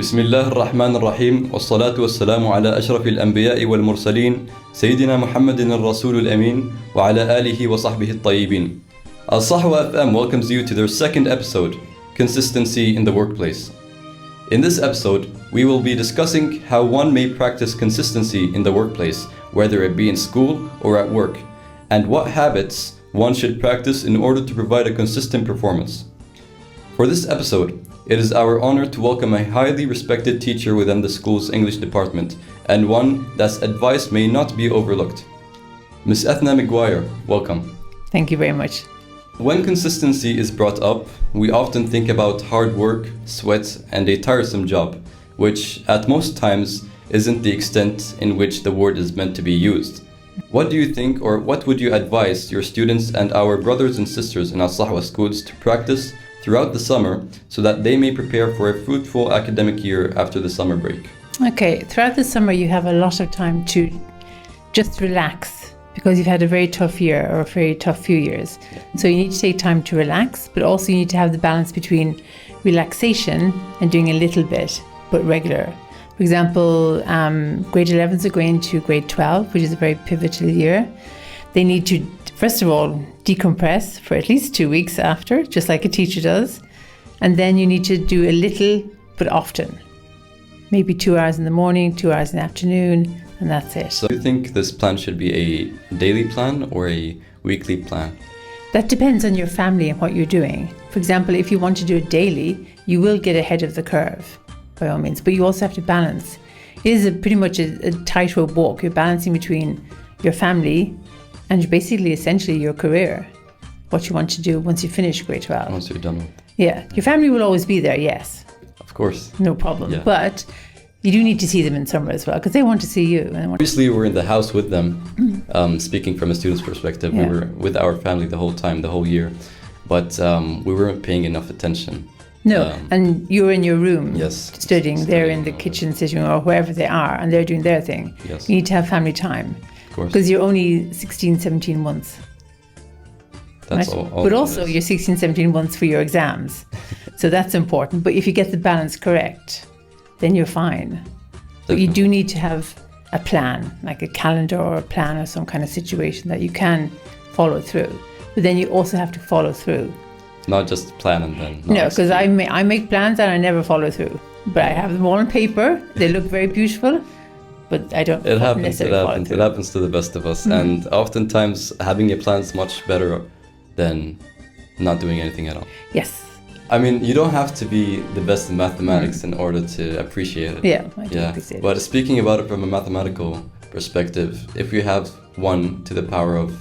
بسم الله الرحمن الرحيم والصلاة والسلام على أشرف الأنبياء والمرسلين سيدنا محمد الرسول الأمين وعلى آله وصحبه الطيبين. Sahwa FM welcomes you to their second episode, Consistency in the Workplace. In this episode, we will be discussing how one may practice consistency in the workplace, whether it be in school or at work, and what habits one should practice in order to provide a consistent performance. For this episode, it is our honor to welcome a highly respected teacher within the school's English department, and one that's advice may not be overlooked. Ms Eithne McGuire, welcome. Thank you very much. When consistency is brought up, we often think about hard work, sweat, and a tiresome job, which at most times isn't the extent in which the word is meant to be used. What do you think, or what would you advise your students and our brothers and sisters in our Sahwa schools to practice throughout the summer so that they may prepare for a fruitful academic year after the summer break? Okay, throughout the summer you have a lot of time to just relax because you've had a very tough year or a very tough few years. So you need to take time to relax, but also you need to have the balance between relaxation and doing a little bit, but regular. For example, grade 11s are going to grade 12, which is a very pivotal year. They need to, first of all, decompress for at least 2 weeks after, just like a teacher does. And then you need to do a little, but often. Maybe 2 hours in the morning, 2 hours in the afternoon, and that's it. So do you think this plan should be a daily plan or a weekly plan? That depends on your family and what you're doing. For example, if you want to do it daily, you will get ahead of the curve, by all means. But you also have to balance. It is pretty much a tightrope walk. You're balancing between your family and basically, essentially, your career, what you want to do once you finish grade 12. Once you're done with it. Yeah, your family will always be there, yes. Of course. No problem. Yeah. But you do need to see them in summer as well, because they want to see you. Obviously, we're in the house with them. Speaking from a student's perspective, we were with our family the whole time, the whole year. But we weren't paying enough attention. No, and you're in your room studying. They're in the kitchen, sitting room, or wherever they are, and they're doing their thing. Yes. You need to have family time. Because you're only 16, 17 months. That's right? all but also you're 16, 17 months for your exams. So that's important. But if you get the balance correct, then you're fine. Definitely. But you do need to have a plan, like a calendar or a plan or some kind of situation that you can follow through. But then you also have to follow through. Not just plan and then... No, because I make plans and I never follow through. But I have them all on paper. They look very beautiful. But I don't necessarily follow through. It happens to the best of us. And oftentimes having a plan is much better than not doing anything at all. Yes. I mean, you don't have to be the best in mathematics in order to appreciate it. Yeah, I do appreciate it. But speaking about it from a mathematical perspective, if you have 1 to the power of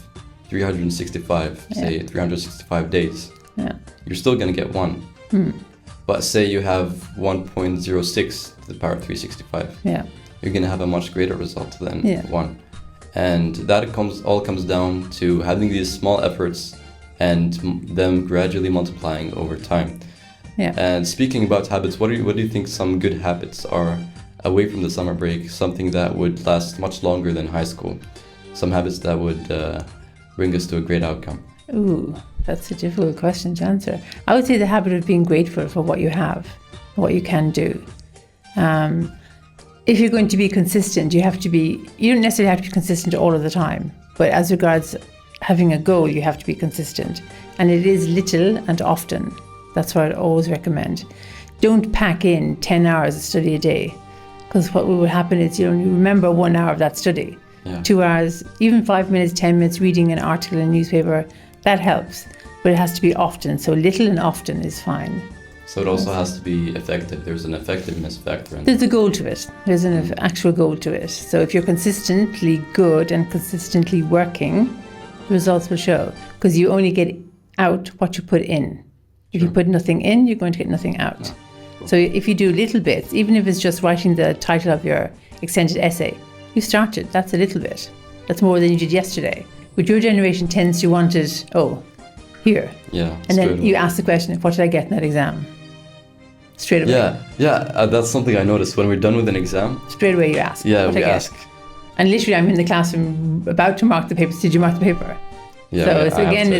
365, say 365 days, you're still going to get 1. But say you have 1.06 to the power of 365. You're going to have a much greater result than 1. And that all comes down to having these small efforts and them gradually multiplying over time. And speaking about habits, what do you think some good habits are away from the summer break, something that would last much longer than high school? Some habits that would bring us to a great outcome? Ooh, that's a difficult question to answer. I would say the habit of being grateful for what you have, what you can do. If you're going to be consistent, you don't necessarily have to be consistent all of the time, but as regards having a goal, you have to be consistent. And it is little and often. That's what I'd always recommend. Don't pack in 10 hours of study a day, because what will happen is you remember 1 hour of that study. 2 hours, even 5 minutes, 10 minutes reading an article in a newspaper, that helps. But it has to be often. So little and often is fine. So it also has to be effective. There's an effectiveness factor. There's a goal to it. There's an actual goal to it. So if you're consistently good and consistently working, the results will show. Because you only get out what you put in. If you put nothing in, you're going to get nothing out. So if you do little bits, even if it's just writing the title of your extended essay, you started. That's a little bit. That's more than you did yesterday. But your generation tends to want it, here. And then you ask the question, what did I get in that exam? Straight away. That's something I noticed when we're done with an exam. Straight away you ask. We ask. And literally I'm in the classroom about to mark the papers. Did you mark the paper? Yeah, so again,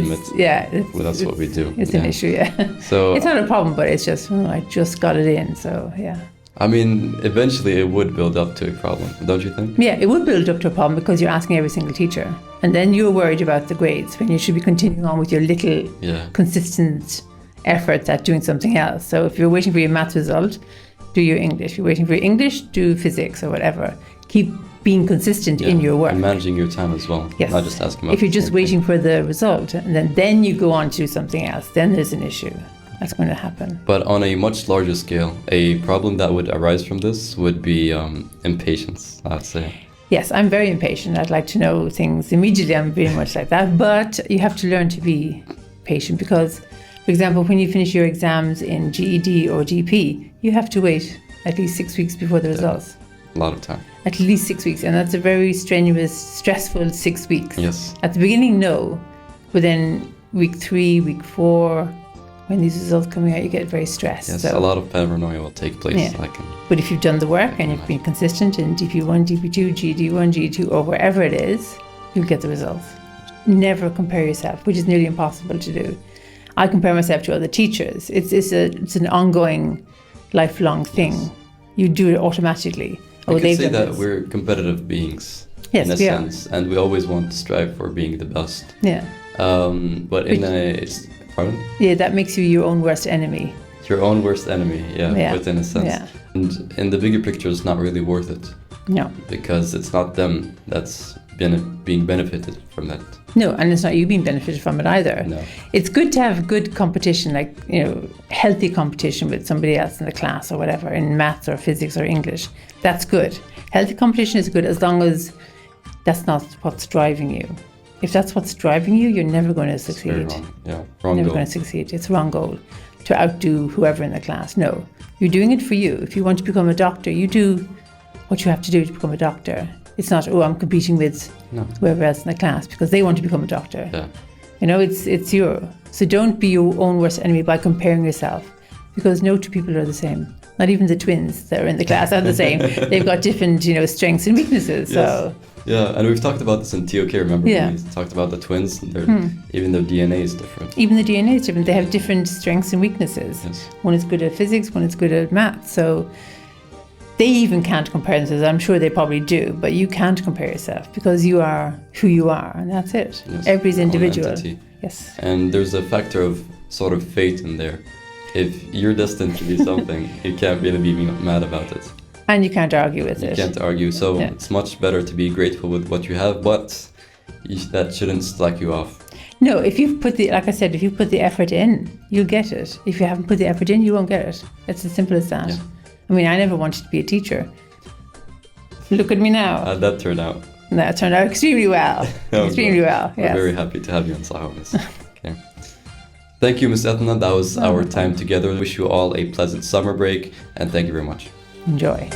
that's what we do. It's an issue, So it's not a problem, but it's just I just got it in, so yeah. I mean, eventually it would build up to a problem, don't you think? Yeah, it would build up to a problem because you're asking every single teacher. And then you're worried about the grades when you should be continuing on with your little consistent efforts at doing something else. So if you're waiting for your maths result, do your English. If you're waiting for your English, do physics or whatever. Keep being consistent in your work. And managing your time as well. Yes. Not just asking about if you're just waiting for the result and then you go on to do something else, then there's an issue. That's going to happen. But on a much larger scale, a problem that would arise from this would be impatience, I'd say. Yes, I'm very impatient. I'd like to know things immediately. I'm very much like that. But you have to learn to be patient because, for example, when you finish your exams in GED or GP, you have to wait at least 6 weeks before the results. A lot of time. At least 6 weeks. And that's a very strenuous, stressful 6 weeks. Yes. At the beginning, no. But then week 3, week 4... when these results come out, you get very stressed. Yes, so, a lot of paranoia will take place. Yeah. But if you've done the work and you've been consistent in DP1, DP2, GD1, GD2, or wherever it is, you'll get the results. Never compare yourself, which is nearly impossible to do. I compare myself to other teachers. It's an ongoing, lifelong thing. Yes. You do it automatically. I can say that we're competitive beings, yes, in a we sense, and we always want to strive for being the best. Yeah. But it's... Pardon? Yeah, that makes you your own worst enemy. Your own worst enemy, within a sense. Yeah. And in the bigger picture, it's not really worth it. No. Because it's not them that's being benefited from that. No, and it's not you being benefited from it either. No. It's good to have good competition, like, healthy competition with somebody else in the class or whatever, in maths or physics or English. That's good. Healthy competition is good as long as that's not what's driving you. If that's what's driving you, you're never going to succeed. It's very wrong. Yeah, wrong never goal. going to succeed. It's a wrong goal to outdo whoever in the class. No, you're doing it for you. If you want to become a doctor, you do what you have to do to become a doctor. It's not, I'm competing with whoever else in the class because they want to become a doctor. Yeah. It's your. So don't be your own worst enemy by comparing yourself because no two people are the same. Not even the twins that are in the class are the same. They've got different, strengths and weaknesses. Yes. So. Yeah, and we've talked about this in TOK, remember? Yeah. We talked about the twins, even their DNA is different. Even the DNA is different. They have different strengths and weaknesses. Yes. One is good at physics, one is good at maths. So they even can't compare themselves. I'm sure they probably do, but you can't compare yourself because you are who you are, and that's it. Yes, Everybody's your own individual. entity. Yes. And there's a factor of sort of fate in there. If you're destined to be something, you can't really be mad about it. And you can't argue with You it. can't argue, so it's much better to be grateful with what you have, but that shouldn't slack you off. No, if you've put like I said, if you put the effort in, you'll get it. If you haven't put the effort in, you won't get it. It's as simple as that. Yeah. I mean, I never wanted to be a teacher. Look at me now. How'd that turn out? That turned out extremely well. Extremely well, We're yes. very happy to have you on Sahwa, Miss. Okay. Thank you, Ms Eithne. That was our time together. Wish you all a pleasant summer break, and thank you very much. Enjoy.